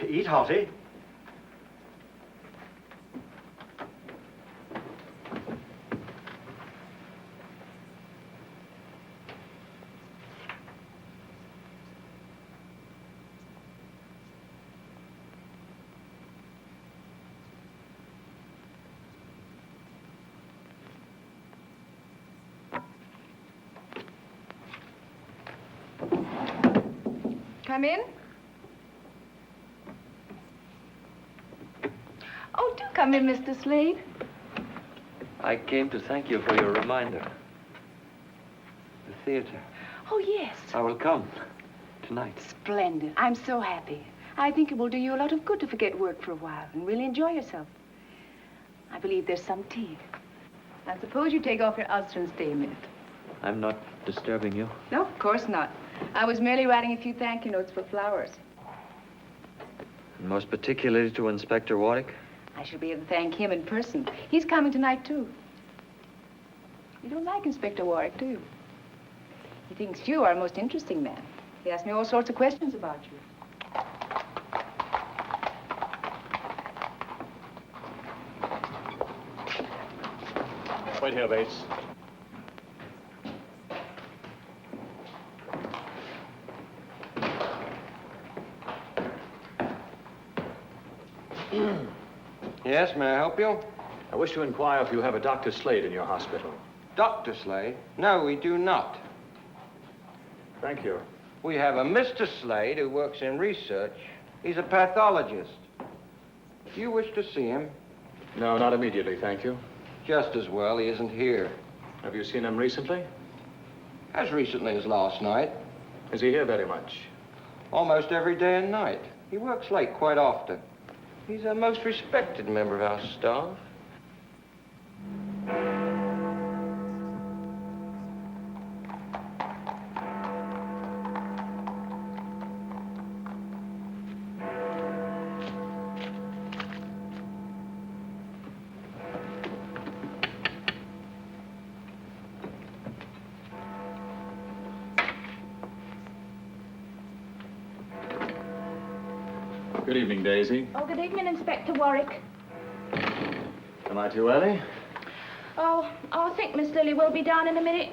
Eat hearty. Come in. Oh, do come in, Mr. Slade. I came to thank you for your reminder. The theater. Oh, yes. I will come tonight. Splendid. I'm so happy. I think it will do you a lot of good to forget work for a while and really enjoy yourself. I believe there's some tea. Now, suppose you take off your ulster and stay a minute. I'm not disturbing you. No, of course not. I was merely writing a few thank you notes for flowers. And most particularly to Inspector Warwick. I shall be able to thank him in person. He's coming tonight, too. You don't like Inspector Warwick, do you? He thinks you are a most interesting man. He asked me all sorts of questions about you. Wait here, Bates. Yes, may I help you? I wish to inquire if you have a Dr. Slade in your hospital. Dr. Slade? No, we do not. Thank you. We have a Mr. Slade who works in research. He's a pathologist. Do you wish to see him? No, not immediately, thank you. Just as well, he isn't here. Have you seen him recently? As recently as last night. Is he here very much? Almost every day and night. He works late quite often. He's a most respected member of our staff. Good evening, Daisy. Oh, good evening, Inspector Warwick. Am I too early? Oh, I think Miss Lily will be down in a minute.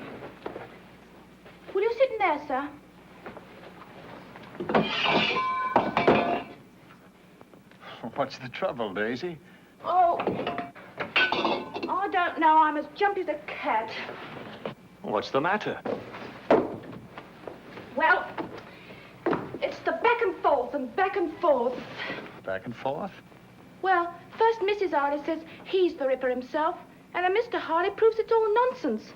Will you sit in there, sir? What's the trouble, Daisy? Oh, I don't know. I'm as jumpy as a cat. What's the matter? Well, it's the back and forth and back and forth. Back and forth? Well, first Mrs. Harley says he's the Ripper himself, and then Mr. Harley proves it's all nonsense.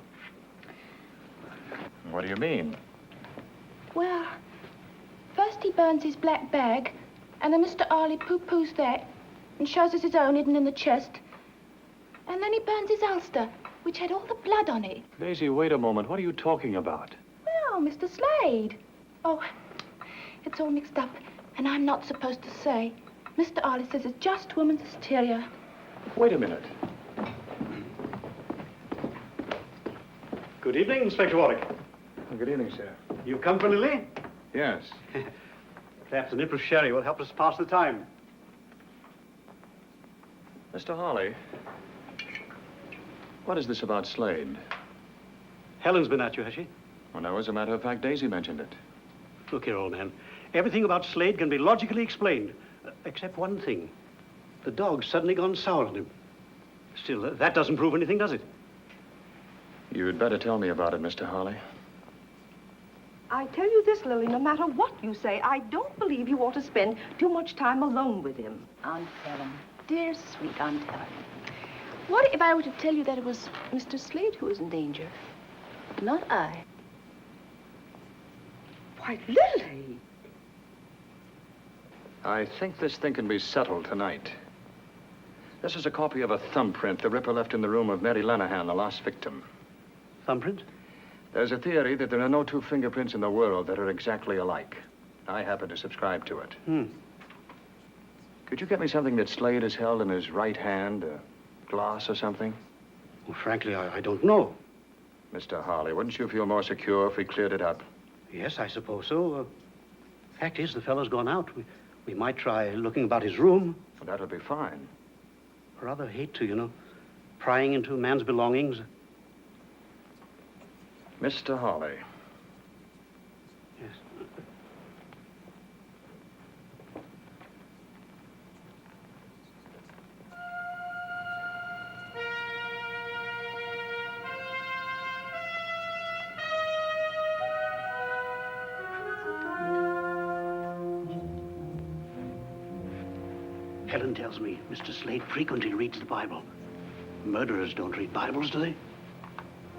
What do you mean? Well, first he burns his black bag, and then Mr. Harley pooh-poos that and shows us his own hidden in the chest. And then he burns his ulster, which had all the blood on it. Daisy, wait a moment. What are you talking about? Well, Mr. Slade. Oh, it's all mixed up, and I'm not supposed to say. Mr. Harley says it's just woman's hysteria. Wait a minute. Good evening, Inspector Warwick. Good evening, sir. You've come for Lily? Yes. Perhaps a nip of sherry will help us pass the time. Mr. Harley, what is this about Slade? Helen's been at you, has she? Well, no, as a matter of fact, Daisy mentioned it. Look here, old man. Everything about Slade can be logically explained, except one thing. The dog's suddenly gone sour on him. Still, that doesn't prove anything, does it? You'd better tell me about it, Mr. Harley. I tell you this, Lily, no matter what you say, I don't believe you ought to spend too much time alone with him. Aunt Helen. Dear, sweet Aunt Helen. What if I were to tell you that it was Mr. Slade who was in danger? Not I. Why, Lily! I think this thing can be settled tonight. This is a copy of a thumbprint the Ripper left in the room of Mary Lenahan, the last victim. Thumbprint? There's a theory that there are no two fingerprints in the world that are exactly alike. I happen to subscribe to it. Could you get me something that Slade has held in his right hand, a glass or something? Well, frankly, I don't know. Mr. Harley, wouldn't you feel more secure if we cleared it up? Yes, I suppose so. Fact is, the fellow's gone out. We might try looking about his room. Well, that'll be fine. I rather hate to, you know, prying into a man's belongings. Mr. Harley. Yes. Helen tells me Mr. Slade frequently reads the Bible. Murderers don't read Bibles, do they?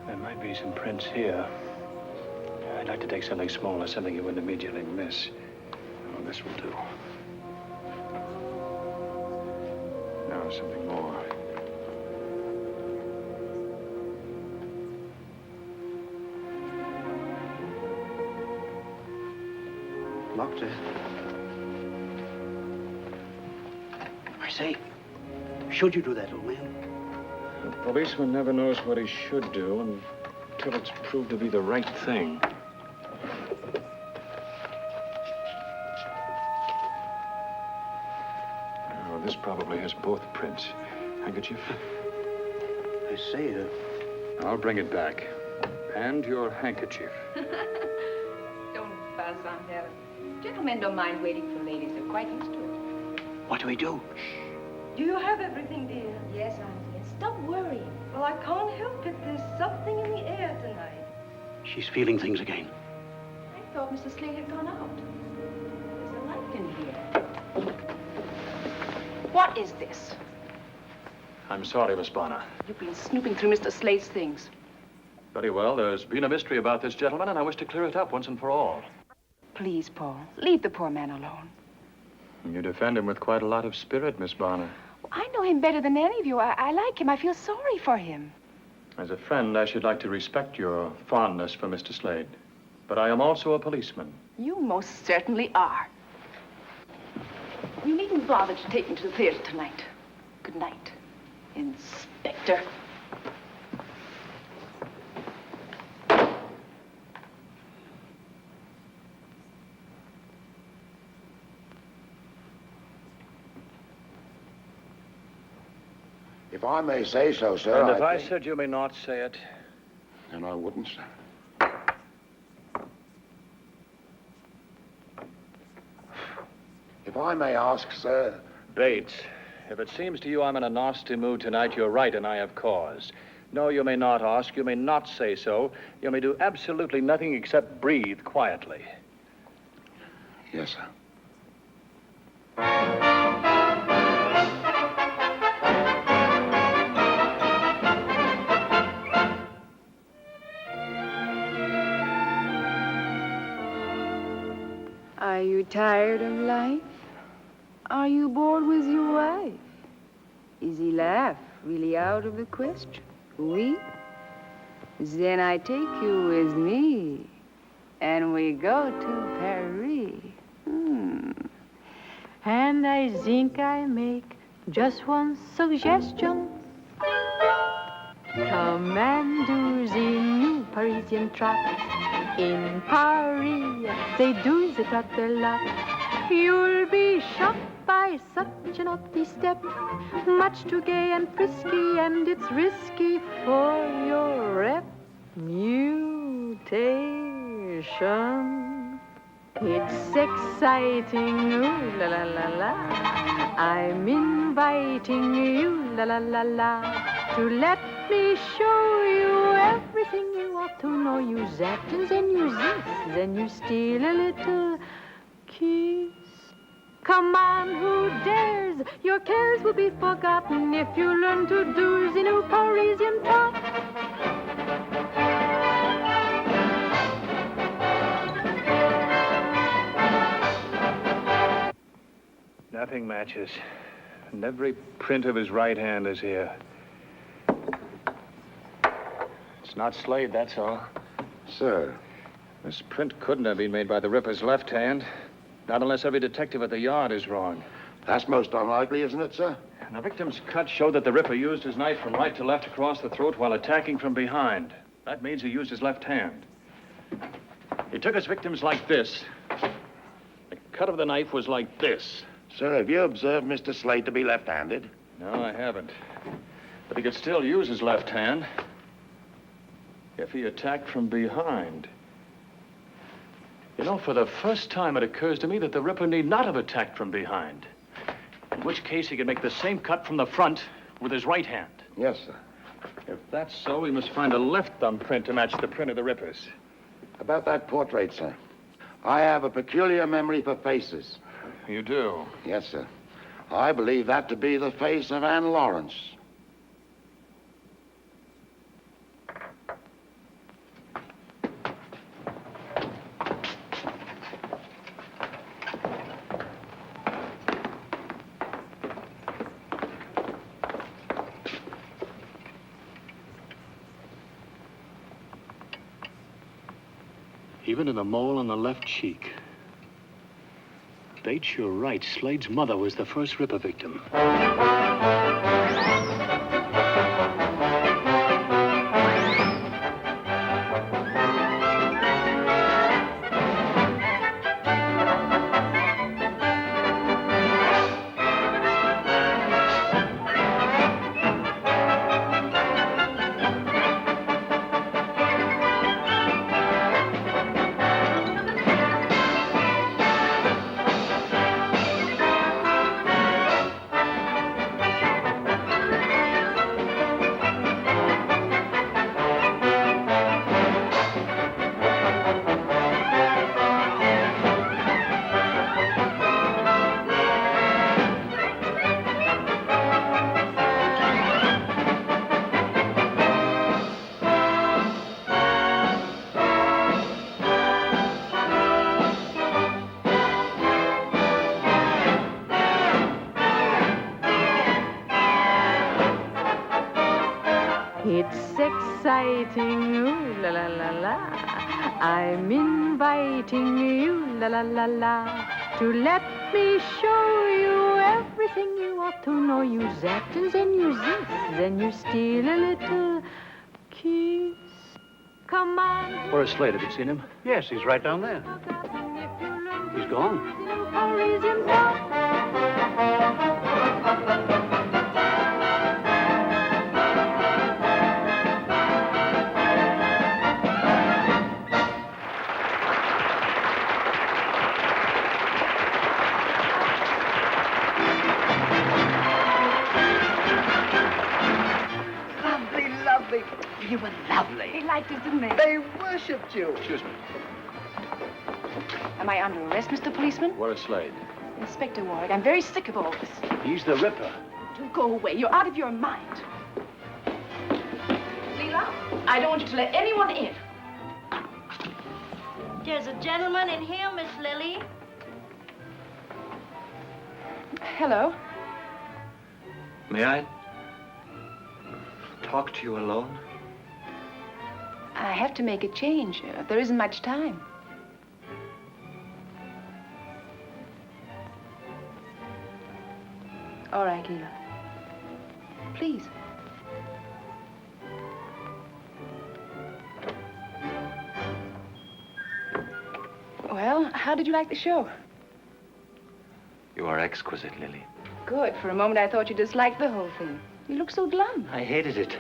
There might be some prints here. I'd like to take something smaller, something you wouldn't immediately miss. Oh, this will do. Now, something more. Locked it. I say, should you do that, old man? The policeman never knows what he should do until it's proved to be the right thing. Oh, this probably has both prints. Handkerchief? I say, I'll bring it back. And your handkerchief. Don't fuss, Aunt Helen. Gentlemen don't mind waiting for ladies. They're quite used to it. what do we do? Do you have everything, dear? Yes, Auntie. Stop worrying. Well, I can't help it. There's something in the air tonight. She's feeling things again. I thought Mr. Slade had gone out. There's a light in here. What is this? I'm sorry, Miss Bonner. You've been snooping through Mr. Slade's things. Very well. There's been a mystery about this gentleman, and I wish to clear it up once and for all. Please, Paul, leave the poor man alone. You defend him with quite a lot of spirit, Miss Bonner. I know him better than any of you. I like him. I feel sorry for him. As a friend, I should like to respect your fondness for Mr. Slade. But I am also a policeman. You most certainly are. You needn't bother to take me to the theater tonight. Good night, Inspector. If I may say so, sir. And if I said you may not say it. Then I wouldn't, sir. If I may ask, sir. Bates, if it seems to you I'm in a nasty mood tonight, you're right, and I have cause. No, you may not ask. You may not say so. You may do absolutely nothing except breathe quietly. Yes, sir. Are you tired of life? Are you bored with your wife? Is he laugh really out of the question? Oui? Then I take you with me, and we go to Paris. And I think I make just one suggestion. Come and do the new Parisian trot. In Paris, they do the trot a lot. You'll be shocked by such a naughty step. Much too gay and frisky, and it's risky for your reputation. It's exciting, ooh la la la la. I'm inviting you, la la la la, to let me show you everything you ought to know. You that, and then you this, then you steal a little kiss. Come on, who dares? Your cares will be forgotten if you learn to do the new Parisian trot. Nothing matches. And every print of his right hand is here. It's not Slade, that's all. Sir. This print couldn't have been made by the Ripper's left hand. Not unless every detective at the yard is wrong. That's most unlikely, isn't it, sir? And the victim's cut showed that the Ripper used his knife from right to left across the throat while attacking from behind. That means he used his left hand. He took his victims like this. The cut of the knife was like this. Sir, have you observed Mr. Slade to be left-handed? No, I haven't. But he could still use his left hand if he attacked from behind. You know, for the first time, it occurs to me that the Ripper need not have attacked from behind. In which case, he could make the same cut from the front with his right hand. Yes, sir. If that's so, we must find a left thumbprint to match the print of the Ripper's. About that portrait, sir. I have a peculiar memory for faces. You do? Yes, sir. I believe that to be the face of Anne Lawrence. Even to the mole on the left cheek. Bates, you're right. Slade's mother was the first Ripper victim. exciting, ooh la la la la. I'm inviting you, la la la la, to let me show you everything you ought to know. You zap and then you zip, then you steal a little kiss. Come on. Where's Slade? Have you seen him? Yes, he's right down there. He's gone. Lovely, lovely. You were lovely. They liked us, didn't they? They worshipped you. Excuse me. Am I under arrest, Mr. Policeman? Where's Slade? Inspector Warwick, I'm very sick of all this. He's the Ripper. Do go away. You're out of your mind. Leela, I don't want you to let anyone in. There's a gentleman in here, Miss Lily. Hello. May I talk to you alone? I have to make a change. There isn't much time. All right, Leela. Please. Well, how did you like the show? You are exquisite, Lily. Good. For a moment, I thought you disliked the whole thing. You look so glum. I hated it.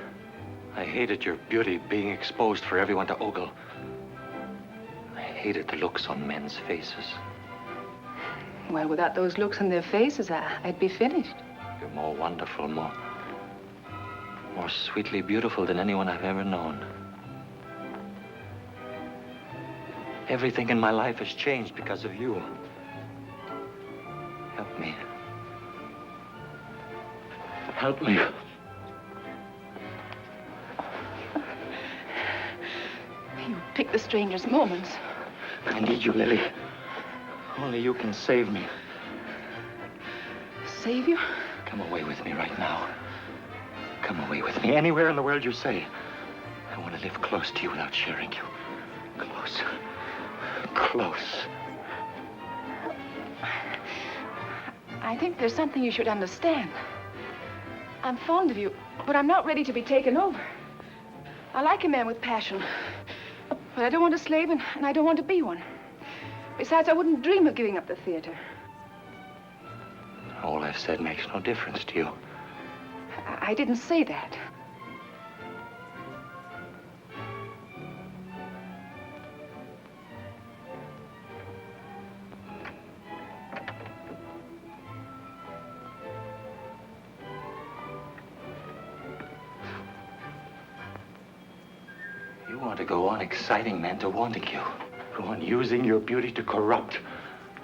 I hated your beauty being exposed for everyone to ogle. I hated the looks on men's faces. Well, without those looks on their faces, I'd be finished. You're more wonderful, more sweetly beautiful than anyone I've ever known. Everything in my life has changed because of you. Help me. Help me. You pick the strangest moments. I need you, Lily. Only you can save me. Save you? Come away with me right now. Come away with me anywhere in the world you say. I want to live close to you without sharing you. Close. Close. I think there's something you should understand. I'm fond of you, but I'm not ready to be taken over. I like a man with passion, but I don't want a slave, and I don't want to be one. Besides, I wouldn't dream of giving up the theater. All I've said makes no difference to you. I didn't say that. You want to go on exciting men to wanting you. Go on using your beauty to corrupt,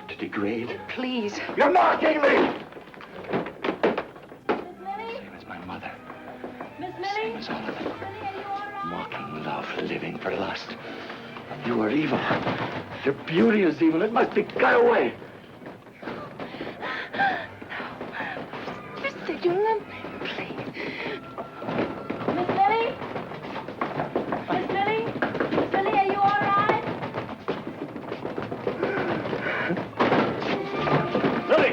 to degrade. Please. You're mocking me! Same as my mother. Miss Same Lily? as all of them. Lily, are you all right? Mocking love, living for lust. You are evil. Your beauty is evil. It must be cut away. You said you love me. Miss Lily? Miss Lily? Miss Lily, are you all right? Lily!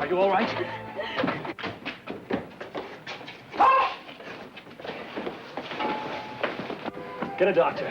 Are you all right? Get a doctor.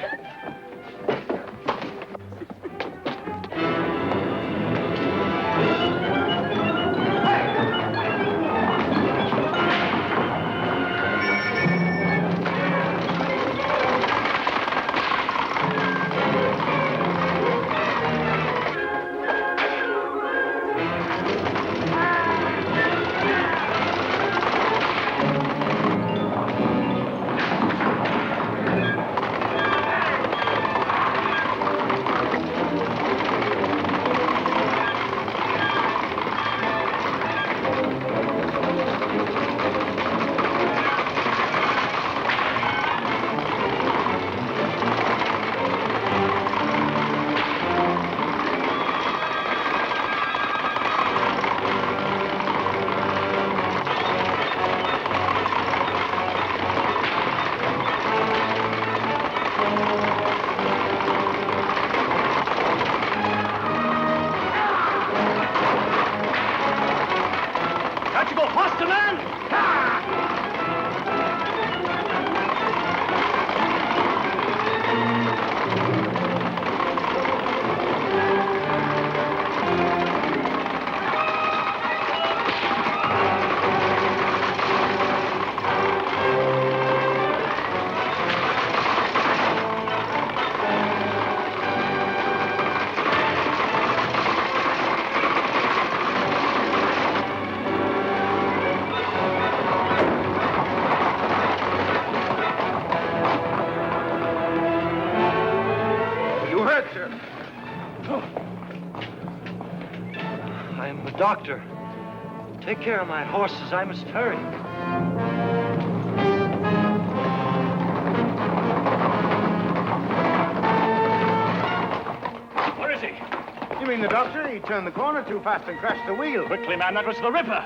Doctor, take care of my horses. I must hurry. Where is he? You mean the doctor? He turned the corner too fast and crashed the wheel. Quickly, man, that was the Ripper.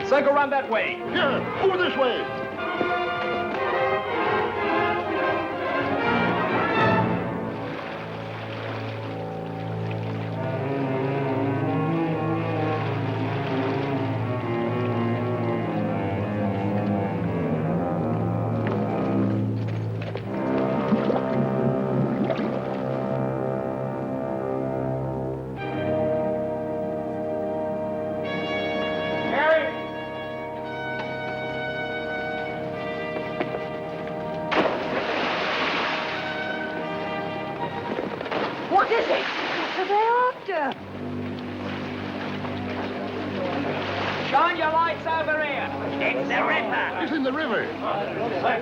Circle round that way. Here, over this way. What is it? What are they after? Shine your lights over here. It's the Ripper. It's in the river.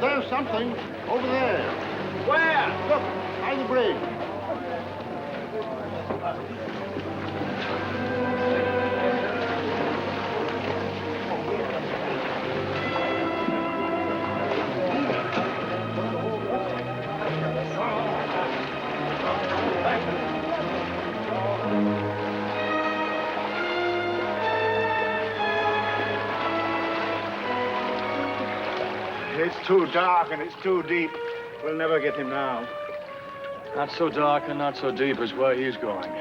There's something over there. Where? Look, by the bridge. It's too dark and it's too deep. We'll never get him now. Not so dark and not so deep as where he's going.